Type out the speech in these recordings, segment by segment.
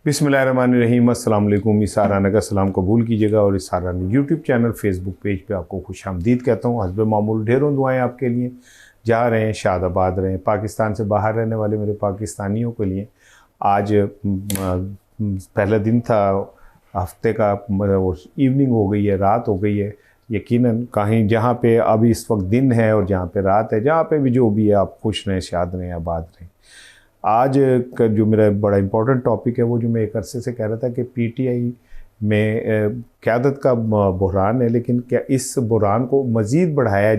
बिस्मिल्लाहिर्रहमानिर्रहीम। अस्सलाम वालेकुम। इसाराना का सलाम कबूल कीजिएगा और इसाराना यूट्यूब चैनल फेसबुक पेज पे आपको खुशामदीद कहता हूँ। हस्ब मामूल ढेरों दुआएं आपके लिए, जहाँ रहें शादाबाद रहें। पाकिस्तान से बाहर रहने वाले मेरे पाकिस्तानियों के लिए आज पहला दिन था हफ्ते का, इवनिंग हो गई है, रात हो गई है। यकीनन कहीं जहाँ पे अभी इस वक्त दिन है और जहाँ पे रात है, जहाँ पे भी जो भी है, आप खुश रहें, शाद रहें, आबाद रहें। आज का जो मेरा बड़ा इम्पोर्टेंट टॉपिक है वो जो मैं एक अरसे से कह रहा था कि पीटीआई में क़यादत का बहरान है, लेकिन क्या इस बहरान को मज़ीद बढ़ाया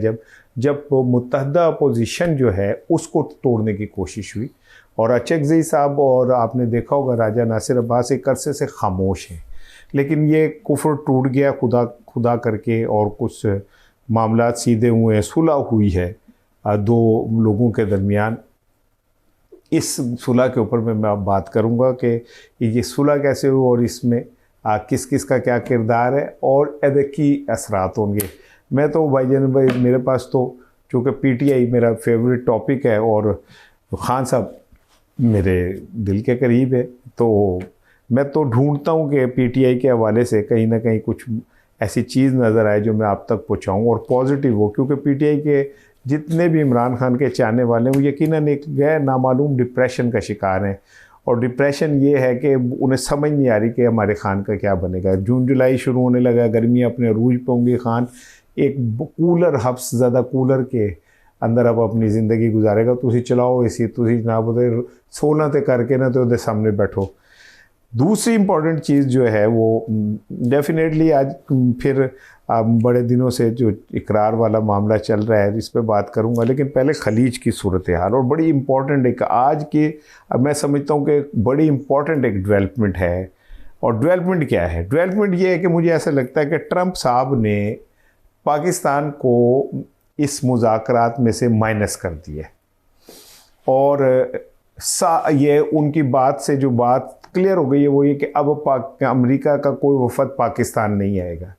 जब मुत्तहदा अपोजिशन जो है उसको तोड़ने की कोशिश हुई। और अचकज़ई साहब और आपने देखा होगा राजा नासिर अब्बास एक अरसे से खामोश हैं, लेकिन ये कुफ्र टूट गया खुदा करके और कुछ मामला सीधे हुए, सुलह हुई है दो लोगों के दरमियान। इस सुलह के ऊपर मैं बात करूंगा कि ये सुलह कैसे हुई और इसमें किस किस का क्या किरदार है और की असरात होंगे। मैं तो भाईजान मेरे पास तो चूँकि पीटीआई मेरा फेवरेट टॉपिक है और खान साहब मेरे दिल के करीब है, तो मैं तो ढूंढता हूँ कि पीटीआई के हवाले से कहीं ना कहीं कुछ ऐसी चीज़ नज़र आए जो मैं आप तक पहुँचाऊँ और पॉजिटिव हो, क्योंकि पीटीआई के जितने भी इमरान खान के चाहने वाले हैं वो यकीनन एक गैर नामालूम डिप्रेशन का शिकार हैं। और डिप्रेशन ये है कि उन्हें समझ नहीं आ रही कि हमारे खान का क्या बनेगा। जून जुलाई शुरू होने लगा, गर्मियाँ अपने अरूज पे होंगी, खान एक कूलर हफ्स ज़्यादा कूलर के अंदर अब अपनी ज़िंदगी गुजारेगा। तुसी चलाओ एसी, तुसी ना बोले सोना ते करके ना तो उधर सामने बैठो। दूसरी इम्पॉर्टेंट चीज़ जो है वो डेफिनेटली आज फिर बड़े दिनों से जो इकरार वाला मामला चल रहा है इस पे बात करूंगा, लेकिन पहले खलीज की सूरत हाल और बड़ी इम्पॉर्टेंट एक आज की, अब मैं समझता हूँ कि बड़ी इम्पॉर्टेंट एक डेवलपमेंट है। और डेवलपमेंट क्या है? डेवलपमेंट ये है कि मुझे ऐसा लगता है कि ट्रंप साहब ने पाकिस्तान को इस मुज़ाकरात में से माइनस कर दिया और ये उनकी बात से जो बात क्लियर हो गई है वो ये कि अब अमेरिका का कोई वफद पाकिस्तान नहीं आएगा।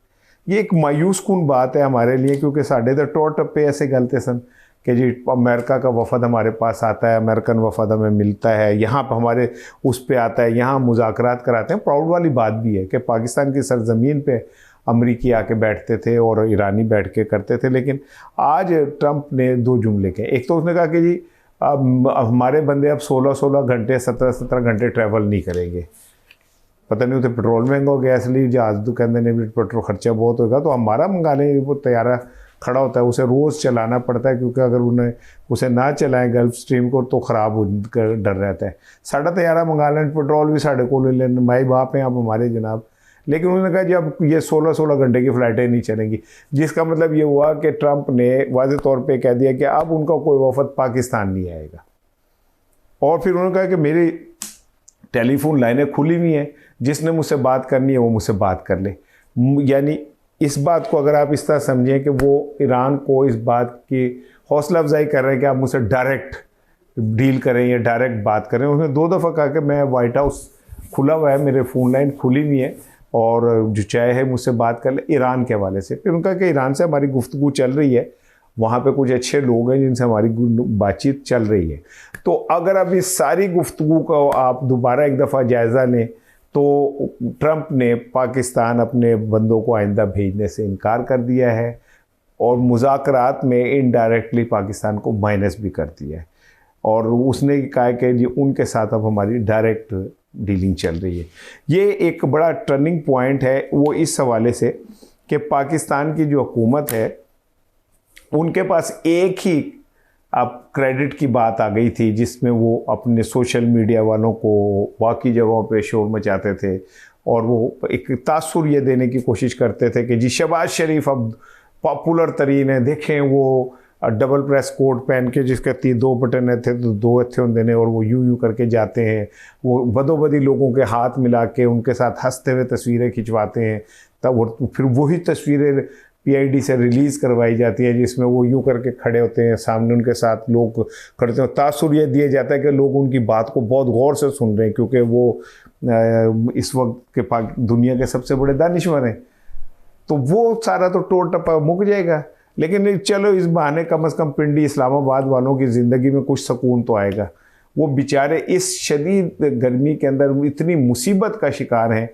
ये एक मायूस कुन बात है हमारे लिए, क्योंकि साढ़े तो टोर टप्पे ऐसे गलते सन कि जी अमेरिका का वफद हमारे पास आता है, अमेरिकन वफद हमें मिलता है, यहाँ पर हमारे उस पे आता है, यहाँ मुज़ाकरात कराते हैं। प्राउड वाली बात भी है कि पाकिस्तान की सरजमीन पे अमरीकी आके बैठते थे और ईरानी बैठ के करते थे। लेकिन आज ट्रंप ने दो जुमले कहे। एक तो उसने कहा कि जी अब हमारे बंदे अब 16-16 घंटे 17-17 घंटे ट्रैवल नहीं करेंगे। पता नहीं उसे पेट्रोल महंगा हो गया इसलिए जहाज़ तो कहते हैं पेट्रोल खर्चा बहुत होगा, तो हमारा मंगा लें। वो तैयारा खड़ा होता है, उसे रोज़ चलाना पड़ता है, क्योंकि अगर उन्हें उसे ना चलाएं गल्फ स्ट्रीम को तो ख़राब हो कर डर रहता है। साढ़ा तैयारा मंगा लें, पेट्रोल भी साढ़े को ले लें, माई बाप हैं आप हमारे जनाब। लेकिन उन्होंने कहा जी अब ये 16-16 घंटे की फ़्लाइटें नहीं चलेंगी, जिसका मतलब ये हुआ कि ट्रंप ने वाज़े तौर पे कह दिया कि अब उनका कोई वफद पाकिस्तान नहीं आएगा। और फिर उन्होंने कहा कि मेरी टेलीफोन लाइनें खुली हुई हैं, जिसने मुझसे बात करनी है वो मुझसे बात कर ले। यानी इस बात को अगर आप इस तरह समझें कि वो ईरान को इस बात की हौसला अफजाई कर रहे हैं कि आप मुझसे डायरेक्ट डील करें या डायरेक्ट बात करें। उसने 2 दफ़ा कहा कि मैं वाइट हाउस खुला हुआ है, मेरे फ़ोन लाइन खुली हुई है और जो चाहे है मुझसे बात कर ले ईरान के हवाले से। फिर उनका कि ईरान से हमारी गुफ्तगू चल रही है, वहाँ पे कुछ अच्छे लोग हैं जिनसे हमारी बातचीत चल रही है। तो अगर अब इस सारी गुफ्तगू को आप दोबारा एक दफ़ा जायज़ा लें तो ट्रंप ने पाकिस्तान अपने बंदों को आइंदा भेजने से इनकार कर दिया है और मुज़ाकरात में इनडायरेक्टली पाकिस्तान को माइनस भी कर दिया है। और उसने कहा कि जी उनके साथ अब हमारी डायरेक्ट डीलिंग चल रही है। ये एक बड़ा टर्निंग पॉइंट है वो इस हवाले से कि पाकिस्तान की जो हुकूमत है उनके पास एक ही अब क्रेडिट की बात आ गई थी, जिसमें वो अपने सोशल मीडिया वालों को बाकी जगहों पे शोर मचाते थे और वो एक तासुर ये देने की कोशिश करते थे कि जी शहबाज शरीफ अब पॉपुलर तरीन है, देखें वो डबल प्रेस कोट पहन के जिसके 2 बटन थे तो 2 अच्छे होते हैं और वो यूं करके जाते हैं, वो बदोबदी लोगों के हाथ मिला के उनके साथ हंसते हुए तस्वीरें खिंचवाते हैं। तब वो फिर वही तस्वीरें पीआईडी से रिलीज़ करवाई जाती है जिसमें वो यूं करके खड़े होते हैं, सामने उनके साथ लोग खड़े हैं। तासुर ये दिया जाता है कि लोग उनकी बात को बहुत गौर से सुन रहे हैं, क्योंकि वो इस वक्त के दुनिया के सबसे बड़े दानिश्वर हैं। तो वो सारा तो टोट टप्पा मुक जाएगा, लेकिन चलो इस बहाने कम से कम पिंडी इस्लामाबाद वालों की ज़िंदगी में कुछ सुकून तो आएगा। वो बेचारे इस शदीद गर्मी के अंदर इतनी मुसीबत का शिकार हैं।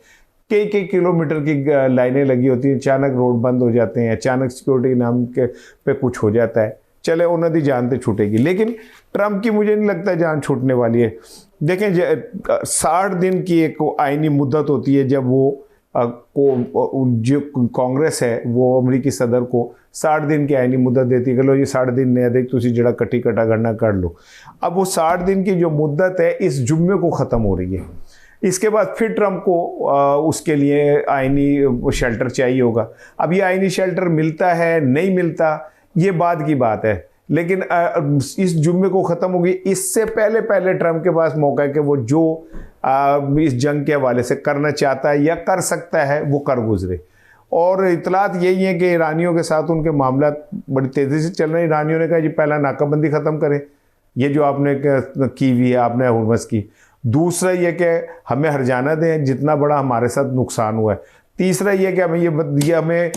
कई कई किलोमीटर की लाइनें लगी होती हैं, अचानक रोड बंद हो जाते हैं, अचानक सिक्योरिटी के नाम के पे कुछ हो जाता है, चले उन्हों की जान तो छूटेगी। लेकिन ट्रंप की मुझे नहीं लगता जान छूटने वाली है। देखें 60 दिन की एक आईनी मुद्दत होती है जब वो जो कांग्रेस है वो अमरीकी सदर को 60 दिन की आईनी मुद्दत देती है कि लो जी 60 दिन ने देख तुसी जड़ा कट्टी कटा करना कर लो। अब वो 60 दिन की जो मुद्दत है इस जुम्मे को ख़त्म हो रही है। इसके बाद फिर ट्रंप को उसके लिए आईनी शेल्टर चाहिए होगा। अब ये आईनी शेल्टर मिलता है नहीं मिलता ये बाद की बात है, लेकिन इस जुम्मे को ख़त्म होगी। इससे पहले पहले ट्रंप के पास मौका है कि वो जो इस जंग के हवाले से करना चाहता है या कर सकता है वो कर गुजरे। और इतलात यही है कि ईरानियों के साथ उनके मामला बड़ी तेज़ी से चल रहे हैं। ईरानियों ने कहा जी पहला नाकाबंदी ख़त्म करें, ये जो आपने की हुई है आपने हुर्मस की। दूसरा ये कि हमें हर्जाना दें जितना बड़ा हमारे साथ नुकसान हुआ है। तीसरा ये कि हमें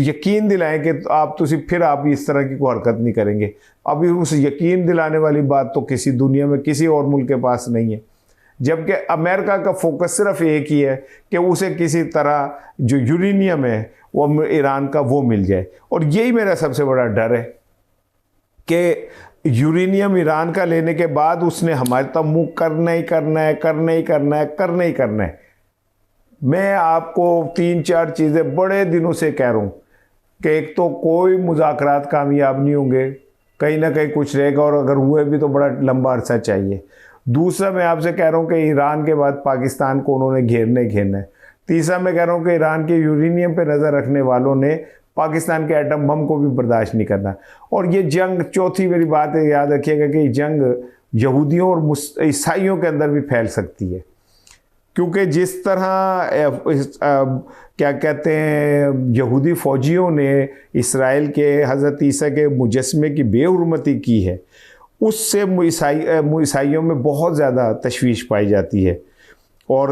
यकीन दिलाएं कि आप फिर आप इस तरह की कोई हरकत नहीं करेंगे। अभी उस यकीन दिलाने वाली बात तो किसी दुनिया में किसी और मुल्क के पास नहीं है, जबकि अमेरिका का फोकस सिर्फ एक ही है कि उसे किसी तरह जो यूरेनियम है वो ईरान का वो मिल जाए। और यही मेरा सबसे बड़ा डर है कि यूरेनियम ईरान का लेने के बाद उसने हमारे तक मुँह करना ही करना है, करना ही करना है, करना ही करना है। मैं आपको 3-4 चीज़ें बड़े दिनों से कह रहा हूँ कि एक तो कोई मुज़ाकरात कामयाब नहीं होंगे, कहीं ना कहीं कुछ रहेगा, और अगर हुए भी तो बड़ा लंबा अरसा चाहिए। दूसरा मैं आपसे कह रहा हूँ कि ईरान के बाद पाकिस्तान को उन्होंने घेरना है। तीसरा मैं कह रहा हूँ कि ईरान के यूरेनियम पे नज़र रखने वालों ने पाकिस्तान के एटम बम को भी बर्दाश्त नहीं करना। और ये जंग, चौथी मेरी बात है, याद रखिएगा कि जंग यहूदियों और ईसाइयों के अंदर भी फैल सकती है, क्योंकि जिस तरह क्या कहते हैं यहूदी फ़ौजियों ने इसराइल के हज़रत ईसा के मुजस्मे की बेहुरमती की है, उससे ईसाइयों में बहुत ज़्यादा तशवीश पाई जाती है। और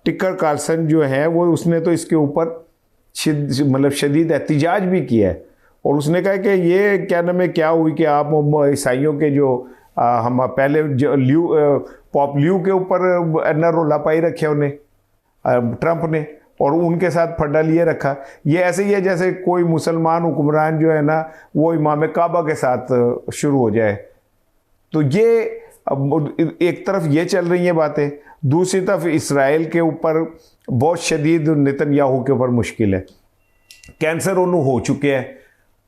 टिकर कार्लसन जो है वो उसने तो इसके ऊपर मतलब शदीद एहतिजाज भी किया है, और उसने कहा कि ये क्या नाम है, क्या हुई कि आप ईसाइयों के जो हम पहले जो पॉप ल्यू के ऊपर एना रोला पाई रखे उन्हें ट्रंप ने, और उनके साथ फड्डा लिए रखा। ये ऐसे ही है जैसे कोई मुसलमान हुक्मरान जो है ना वो इमाम काबा के साथ शुरू हो जाए। तो ये एक तरफ ये चल रही हैं बातें, दूसरी तरफ इसराइल के ऊपर बहुत शदीद नेतन्याहू के ऊपर मुश्किल है। कैंसर उन्होंने हो चुके हैं,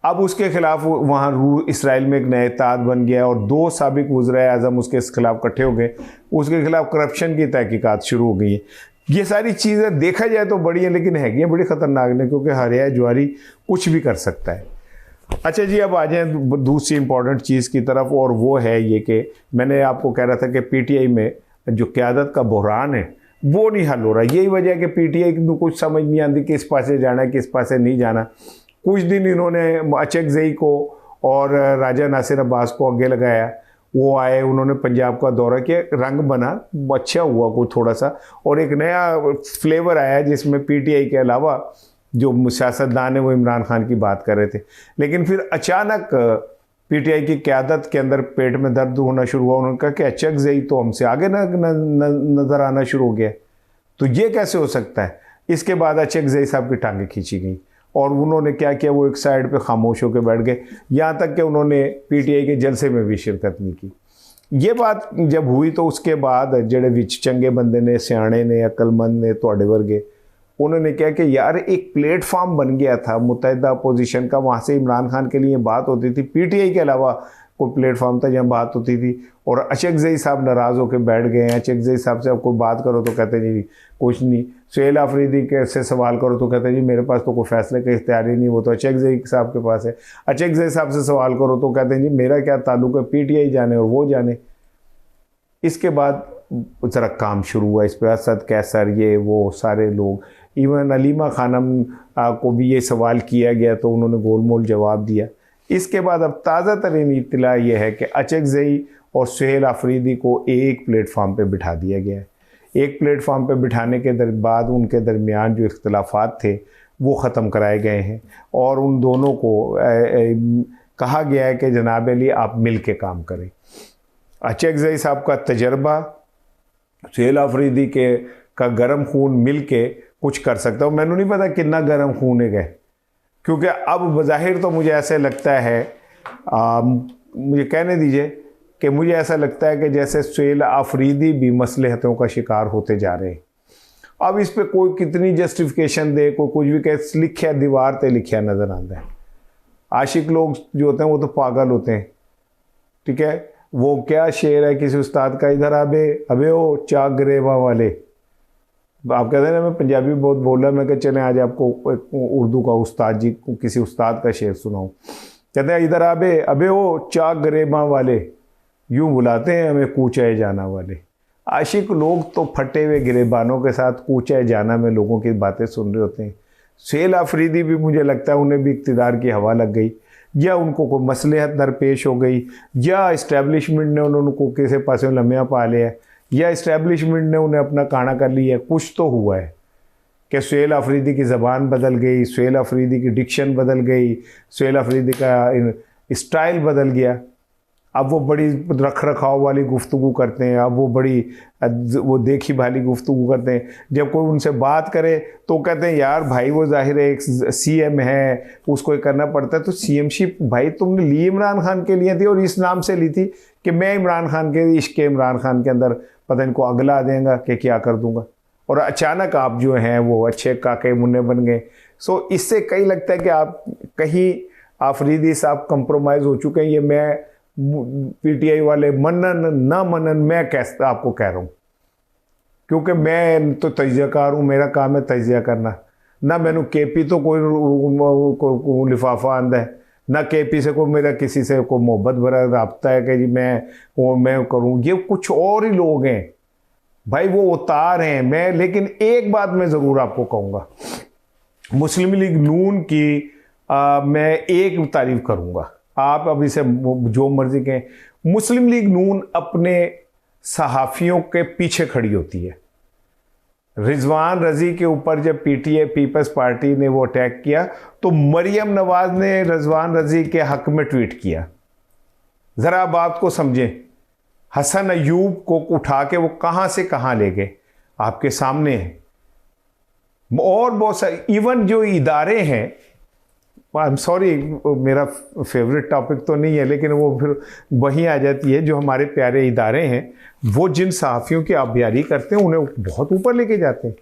अब उसके खिलाफ वहाँ इसराइल में एक नया इत्तेहाद बन गया और 2 साबिक वज़ीर आज़म उसके खिलाफ इकट्ठे हो गए, उसके खिलाफ करप्शन की तहकीकात शुरू हो गई हैं। ये सारी चीज़ें देखा जाए तो बड़ी हैं, लेकिन है बड़ी ख़तरनाक नहीं, क्योंकि हरिया ज्वारी कुछ भी कर सकता है। अच्छा जी, अब आ जाए दूसरी इंपॉर्टेंट चीज़ की तरफ, और वो है ये कि मैंने आपको कह रहा था कि पीटीआई में जो क़यादत का बहरान है वो नहीं हल हो रहा। यही वजह है कि पीटीआई को कुछ समझ नहीं आती किस पासे जाना है किस पासे नहीं जाना। कुछ दिन इन्होंने अचकज़ई को और राजा नासिर अब्बास को आगे लगाया, वो आए, उन्होंने पंजाब का दौरा किया, रंग बना, अच्छा हुआ कोई थोड़ा सा, और एक नया फ्लेवर आया जिसमें पीटीआई के अलावा जो सियासतदान है वो इमरान खान की बात कर रहे थे। लेकिन फिर अचानक पीटीआई की क़यादत के अंदर पेट में दर्द होना शुरू हुआ। उन्होंने कहा कि अचकज़ई तो हमसे आगे नज़र आना शुरू हो गया, तो ये कैसे हो सकता है। इसके बाद अचकज़ई साहब की टांगें खींची गई और उन्होंने क्या किया, वो एक साइड पे खामोश होकर बैठ गए, यहाँ तक कि उन्होंने पीटीआई के जलसे में भी शिरकत नहीं की। ये बात जब हुई तो उसके बाद जेड़े विच चंगे बंदे ने, सियाणे ने, अकलमंद ने, तुहाडे वर्गे, उन्होंने कहा कि यार एक प्लेटफॉर्म बन गया था मुत्तहिदा अपोजिशन का, वहाँ से इमरान खान के लिए बात होती थी, पीटीआई के अलावा कोई प्लेटफॉर्म था जहाँ बात होती थी। और अचकज़ई साहब नाराज़ होकर बैठ गए हैं। अचकज़ई साहब से अब कोई बात करो तो कहते जी कुछ नहीं, सुहेल आफरीदी के से सवाल करो तो कहते जी मेरे पास तो कोई फैसले का इख्तियार ही नहीं, वो तो अचकज़ई साहब के पास है। अचकज़ई साहब से सवाल करो तो कहते हैं जी मेरा क्या ताल्लुक़ है, पीटीआई जाने और वो जाने। इसके बाद ज़रा काम शुरू हुआ इस पर, असद कैसर, ये वो सारे लोग, इवन अलीमा खानम को भी ये सवाल किया गया तो उन्होंने गोलमोल जवाब दिया। इसके बाद अब ताज़ा तरीन इत्तला ये है कि अचकज़ई और सुहेल आफरीदी को एक प्लेटफार्म पे बिठा दिया गया है। एक प्लेटफार्म पे बिठाने के बाद उनके दरमियान जो इख्तलाफात थे वो ख़त्म कराए गए हैं और उन दोनों को कहा गया है कि जनाब अली आप मिल के काम करें। अचकज़ई साहब का तजर्बा सुहेल आफरीदी के का गर्म खून मिल के कुछ कर सकता हूँ। मैंने नहीं पता कितना गर्म खून है गए, क्योंकि अब बज़ाहिर तो मुझे ऐसे लगता है, मुझे कहने दीजिए कि मुझे ऐसा लगता है कि जैसे सुहेल आफरीदी भी मसलहतों का शिकार होते जा रहे हैं। अब इस पे कोई कितनी जस्टिफिकेशन दे, कोई कुछ भी कहे, लिखा दीवार पे लिखा नज़र आता है। आशिक लोग जो होते हैं वो तो पागल होते हैं, ठीक है। वो क्या शेर है किसी उस्ताद का, इधर अबे अबे ओ चाक गरेबा वाले। आप कहते हैं ना मैं पंजाबी बहुत बोल रहा, मैं कह चले आज आपको उर्दू का उस्ताद जी किसी उस्ताद का शेर सुनाऊं। कहते हैं इधर अबे अबे ओ चाक गरेबा वाले, यूं बुलाते हैं हमें कूचाए जाना वाले। आशिक लोग तो फटे हुए गिरेबानों के साथ कूचाए जाना में लोगों की बातें सुन रहे होते हैं। सुहेल आफरीदी भी मुझे लगता है उन्हें भी इक़्तिदार की हवा लग गई, या उनको कोई मसलहत दरपेश हो गई, या इस्टेब्लिशमेंट ने उनको किसी पास लम्हा पा लिया, या इस्टेब्लिशमेंट ने उन्हें अपना काना कर लिया। कुछ तो हुआ है कि सुहेल आफरीदी की ज़बान बदल गई, सुहेल आफरीदी की डिक्शन बदल गई, सुहेल आफरीदी का स्टाइल बदल गया। अब वो बड़ी रख रखाव वाली गुफ्तगू करते हैं, अब वो बड़ी वो देखी भाली गुफ्तगू करते हैं। जब कोई उनसे बात करे तो कहते हैं यार भाई वो जाहिर है एक सीएम है, उसको करना पड़ता है। तो सीएमशिप भाई तुमने ली इमरान खान के लिए थी, और इस नाम से ली थी कि मैं इमरान खान के इश्क इमरान खान के अंदर पता इनको अगला देंगे कि क्या कर दूंगा, और अचानक आप जो हैं वो अच्छे काके मुन्ने बन गए। सो इससे कहीं लगता है कि आप कहीं आफरीदी साहब कंप्रोमाइज़ हो चुके हैं। ये मैं पीटीआई वाले मनन ना मनन मैं कैसे आपको कह रहा हूँ, क्योंकि मैं तो तजियाकार हूँ, मेरा काम है तजिया करना। ना मैंने केपी तो कोई लिफाफा आंदा है, ना केपी से कोई मेरा किसी से कोई मोहब्बत भरा रब्ता है कि जी मैं करूँ। ये कुछ और ही लोग हैं भाई, वो उतार हैं। मैं लेकिन एक बात मैं ज़रूर आपको कहूँगा, मुस्लिम लीग नून की मैं एक तारीफ़ करूँगा। आप अभी से जो मर्जी कहें, मुस्लिम लीग नून अपने सहाफ़ियों के पीछे खड़ी होती है। रिजवान रज़ी के ऊपर जब पीटीआई पीपल्स पार्टी ने वो अटैक किया तो मरियम नवाज ने रिजवान रज़ी के हक में ट्वीट किया। ज़रा बात को समझें, हसन अयूब को उठा के वो कहाँ से कहाँ ले गए आपके सामने है। और बहुत सारे इवन जो इदारे हैं, आई एम सॉरी मेरा फेवरेट टॉपिक तो नहीं है, लेकिन वो फिर वहीं आ जाती है, जो हमारे प्यारे इदारे हैं वो जिन सहाफ़ियों की आबियारी करते हैं उन्हें बहुत ऊपर लेके जाते हैं।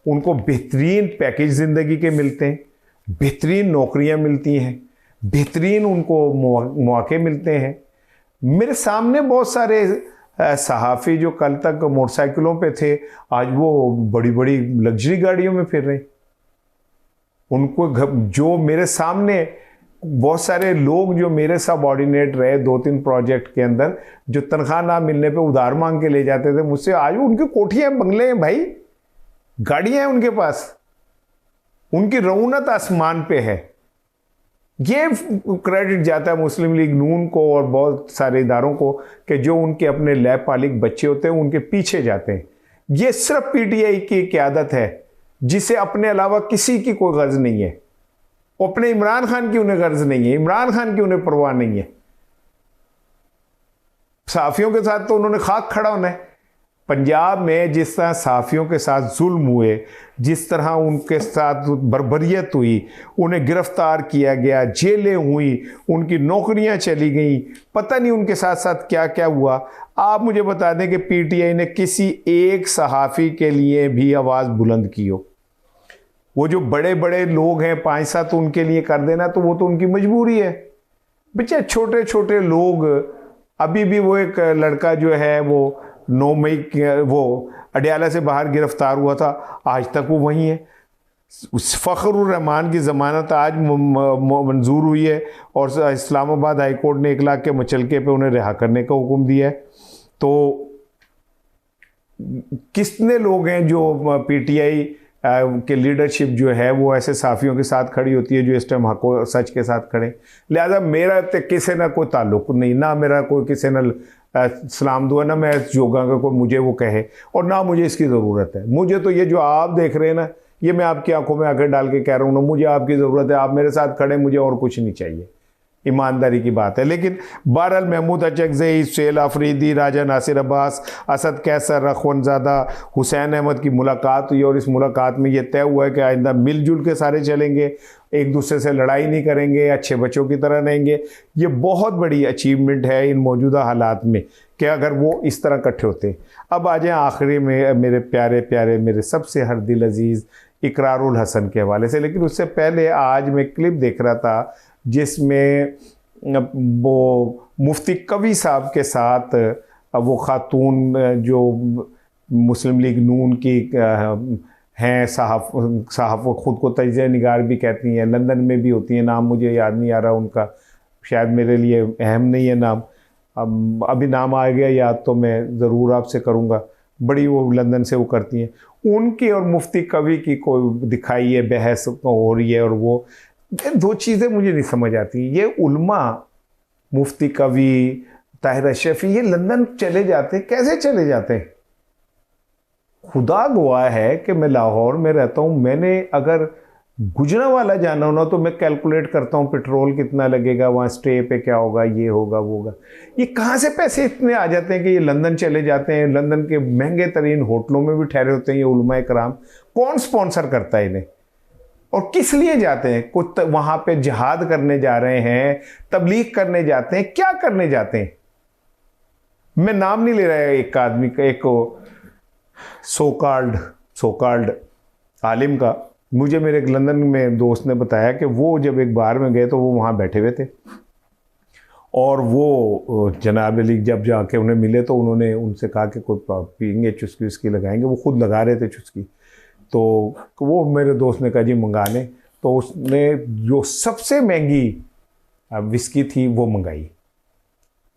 उनको बेहतरीन पैकेज ज़िंदगी के मिलते हैं, बेहतरीन नौकरियां मिलती हैं, बेहतरीन उनको मौके मिलते हैं। मेरे सामने बहुत सारे सहाफ़ी जो कल तक मोटरसाइकिलों पे थे, आज वो बड़ी बड़ी लग्जरी गाड़ियों में फिर रहे हैं। उनको जो मेरे सामने बहुत सारे लोग जो मेरे सबऑर्डिनेट रहे 2-3 प्रोजेक्ट के अंदर, जो तनख्वाह ना मिलने पे उधार मांग के ले जाते थे मुझसे, आज उनकी कोठियां बंगले हैं भाई, गाड़ियां हैं उनके पास, उनकी रौनत आसमान पे है। ये क्रेडिट जाता है मुस्लिम लीग नून को और बहुत सारे इदारों को कि जो उनके अपने लैपालिक बच्चे होते हैं उनके पीछे जाते हैं। ये सिर्फ पीटीआई की क़यादत है जिसे अपने अलावा किसी की कोई गर्ज नहीं है। अपने इमरान खान की उन्हें गर्ज नहीं है, इमरान खान की उन्हें परवाह नहीं है। सहाफ़ियों के साथ तो उन्होंने खाक खड़ा होना है। पंजाब में जिस तरह सहाफ़ियों के साथ जुल्म हुए, जिस तरह उनके साथ बर्बरियत हुई, उन्हें गिरफ्तार किया गया, जेलें हुई, उनकी नौकरियां चली गई, पता नहीं उनके साथ साथ क्या क्या हुआ। आप मुझे बता दें कि पीटीआई ने किसी एक सहाफ़ी के लिए भी आवाज़ बुलंद की हो। वो जो बड़े बड़े लोग हैं 5-7 उनके लिए कर देना तो वो तो उनकी मजबूरी है। बच्चे छोटे छोटे लोग, अभी भी वो एक लड़का जो है वो 9 मई वो अडयाला से बाहर गिरफ्तार हुआ था, आज तक वो वहीं है। फ़खरुर रहमान की ज़मानत आज मंजूर हुई है और इस्लामाबाद हाई कोर्ट ने 1 लाख के मुचलके पे उन्हें रिहा करने का हुक्म दिया है। तो कितने लोग हैं जो पीटीआई के लीडरशिप जो है वो ऐसे साफ़ियों के साथ खड़ी होती है जो इस टाइम हक व सच के साथ खड़े। लिहाजा मेरा तो किसी ना कोई ताल्लुक़ नहीं, ना मेरा कोई किसी न सलाम दुआ, ना मैं योगा का कोई मुझे वो कहे, और ना मुझे इसकी ज़रूरत है। मुझे तो ये जो आप देख रहे हैं ना, ये मैं आपकी आंखों में आंखें डाल के कह रहा हूँ ना, मुझे आपकी ज़रूरत है। आप मेरे साथ खड़े, मुझे और कुछ नहीं चाहिए। ईमानदारी की बात है। लेकिन बहरहाल महमूद अचकज़ई, सुहेल आफरीदी, राजा नासिर अब्बास, असद कैसर, रखवनज़ादा, हुसैन अहमद की मुलाकात हुई और इस मुलाकात में ये तय हुआ है कि आइंदा मिलजुल के सारे चलेंगे, एक दूसरे से लड़ाई नहीं करेंगे, अच्छे बच्चों की तरह रहेंगे। ये बहुत बड़ी अचीवमेंट है इन मौजूदा हालात में कि अगर वो इस तरह इकट्ठे होते हैं। अब आ जाएँ आखिरी में मेरे प्यारे प्यारे, मेरे सबसे हर दिल अजीज़ इकरारुल हसन के हवाले से। लेकिन उससे पहले आज मैं क्लिप देख रहा था जिसमें वो मुफ्ती कवी साहब के साथ वो खातून जो मुस्लिम लीग नून की हैं, साहब वो ख़ुद को तजिया निगार भी कहती हैं, लंदन में भी होती हैं, नाम मुझे याद नहीं आ रहा उनका, शायद मेरे लिए अहम नहीं है नाम, अभी नाम आ गया याद तो मैं ज़रूर आपसे करूँगा। बड़ी वो लंदन से वो करती हैं, उनकी और मुफ्ती कवी की कोई दिखाई है बहस हो रही है। और वो दो चीज़ें मुझे नहीं समझ आती। ये उल्मा, मुफ्ती कवी, ताहिर अशरफी, ये लंदन चले जाते, कैसे चले जाते हैं? खुदा गवाह है कि मैं लाहौर में रहता हूँ, मैंने अगर गुजरांवाला जाना हो ना तो मैं कैलकुलेट करता हूँ पेट्रोल कितना लगेगा, वहाँ स्टे पे क्या होगा, ये होगा वो होगा। ये कहाँ से पैसे इतने आ जाते हैं कि ये लंदन चले जाते हैं, लंदन के महंगे तरीन होटलों में भी ठहरे होते हैं ये उलमा कराम। कौन स्पॉन्सर करता है इन्हें और किस लिए जाते हैं? कुछ वहाँ पे जिहाद करने जा रहे हैं, तबलीग करने जाते हैं, क्या करने जाते हैं? मैं नाम नहीं ले रहा है एक आदमी का, एक सो कॉल्ड आलिम का। मुझे मेरे एक लंदन में दोस्त ने बताया कि वो जब एक बार में गए तो वो वहाँ बैठे हुए थे और वो जनाब अली जब जाके उन्हें मिले तो उन्होंने उनसे कहा कि कोई पीएंगे, चुस्की उसकी लगाएंगे। वो खुद लगा रहे थे चुस्की, तो वो मेरे दोस्त ने कहा जी मंगा लें। तो उसने जो सबसे महंगी विस्की थी वो मंगाई,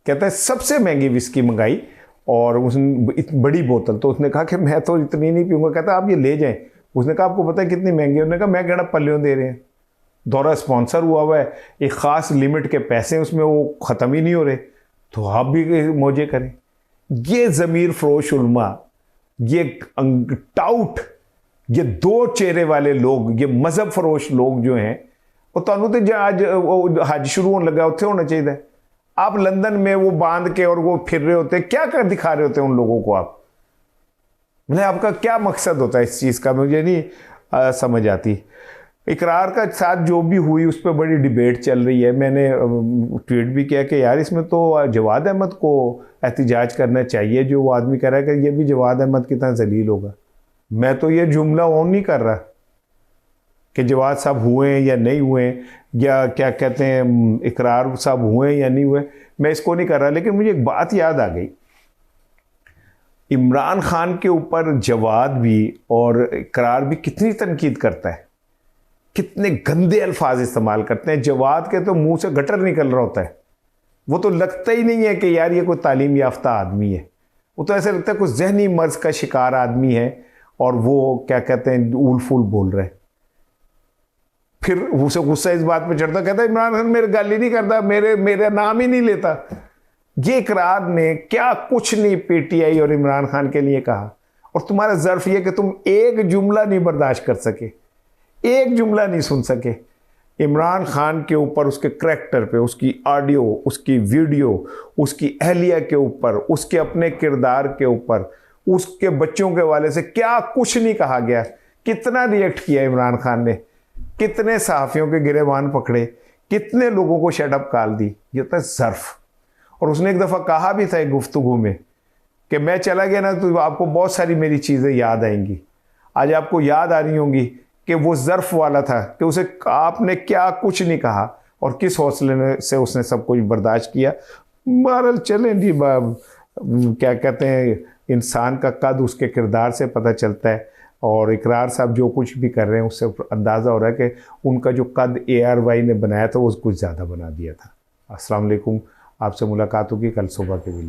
कहता है सबसे महंगी विस्की मंगाई और उसने बड़ी बोतल। तो उसने कहा कि मैं तो इतनी नहीं पीऊँगा। कहता आप ये ले जाएं। उसने कहा आपको पता है कितनी महंगी है? उन्होंने कहा मैं कहना पल्लियों दे रहे हैं, दौरा स्पॉन्सर हुआ है, एक ख़ास लिमिट के पैसे उसमें वो ख़त्म ही नहीं हो रहे, तो आप भी मौजे करें। ये ज़मीर फरोश उलमा, ये टाउट, ये दो चेहरे वाले लोग, ये मज़हब फरोश लोग जो हैं वो तो आज हज शुरू होने लगा उत्थे होना चाहिए। आप लंदन में वो बांध के और वो फिर रहे होते, क्या कर दिखा रहे होते उन लोगों को आप? मतलब आपका क्या मकसद होता है इस चीज़ का, मुझे नहीं समझ आती। इकरार का साथ जो भी हुई उस पर बड़ी डिबेट चल रही है। मैंने ट्वीट भी किया कि यार इसमें तो जवाद अहमद को एहतिजाज करना चाहिए, जो वो आदमी कह रहा है कि ये भी जवाद अहमद की तरह जलील होगा। मैं तो ये जुमला ऑन नहीं कर रहा कि जवाद साहब हुए या नहीं हुए, या क्या कहते हैं इकरार साहब हुए या नहीं हुए, मैं इसको नहीं कर रहा। लेकिन मुझे एक बात याद आ गई, इमरान खान के ऊपर जवाद भी और इकरार भी कितनी तनकीद करता है, कितने गंदे अल्फाज इस्तेमाल करते हैं। जवाद के तो मुंह से गटर निकल रहा होता है, वो तो लगता ही नहीं है कि यार ये कोई तालीम याफ्ता आदमी है। वो तो ऐसा लगता है कुछ जहनी मर्ज का शिकार आदमी है और वो क्या कहते हैं ऊल फूल बोल रहे हैं। फिर उसे गुस्सा इस बात पे चढ़ता, कहता है इमरान खान मेरे गाली नहीं करता, मेरे नाम ही नहीं लेता। ये इकरार ने क्या कुछ नहीं पीटीआई और इमरान खान के लिए कहा, और तुम्हारा ज़र्फ ये कि तुम एक जुमला नहीं बर्दाश्त कर सके, एक जुमला नहीं सुन सके। इमरान खान के ऊपर, उसके करैक्टर पे, उसकी ऑडियो, उसकी वीडियो, उसकी अहलिया के ऊपर, उसके अपने किरदार के ऊपर, उसके बच्चों के वाले से क्या कुछ नहीं कहा गया। कितना रिएक्ट किया इमरान खान ने, कितने सहाफ़ियों के गिरेबान पकड़े, कितने लोगों को शटअप काल दी। ये होता है ज़र्फ। और उसने एक दफ़ा कहा भी था एक गुफ्तगू में कि मैं चला गया ना तो आपको बहुत सारी मेरी चीज़ें याद आएंगी। आज आपको याद आ रही होंगी कि वो ज़र्फ वाला था कि उसे आपने क्या कुछ नहीं कहा और किस हौसले से उसने सब कुछ बर्दाश्त किया। बहरहाल चलें जी, क्या कहते हैं इंसान का कद उसके किरदार से पता चलता है, और इकरार साहब जो कुछ भी कर रहे हैं उससे अंदाज़ा हो रहा है कि उनका जो कद ARY ने बनाया था वो कुछ ज़्यादा बना दिया था। अस्सलाम वालेकुम, आपसे मुलाकात होगी कल सुबह के लिए।